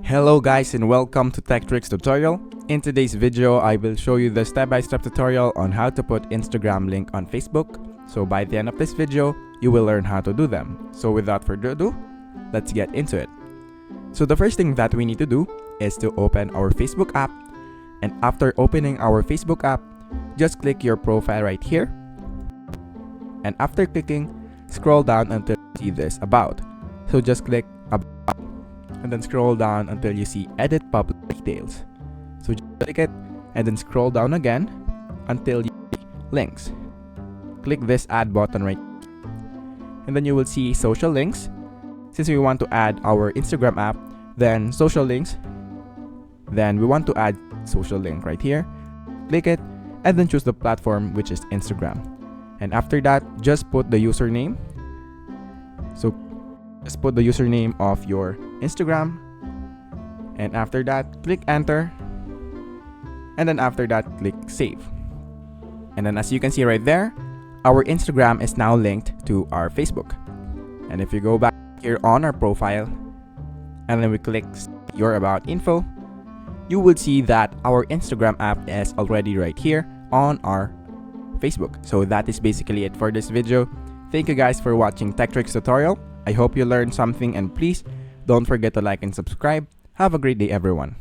Hello guys and welcome to Tech Tricks tutorial. In today's video, I will show you the step-by-step tutorial on how to put Instagram link on Facebook. So by the end of this video, you will learn how to do them. So without further ado, let's get into it. So the first thing that we need to do is to open our Facebook app. And after opening our Facebook app, just click your profile right here. And after clicking, scroll down until you see this about. So just click about and then scroll down until you see edit public details. So just click it and then scroll down again until you see links. Click this add button right and then you will see social links. Since we want to add our Instagram app, then social links, then we want to add social link right here. Click it and then choose the platform, which is Instagram. And after that, just put the username. So just put the username of your Instagram. And after that, click enter. And then after that, click save. And then as you can see right there, our Instagram is now linked to our Facebook. And if you go back here on our profile, and then we click your about info, you will see that our Instagram app is already right here on our Facebook. So that is basically it for this video. Thank you guys for watching Tech Tricks tutorial. I hope you learned something and please don't forget to like and subscribe. Have a great day everyone.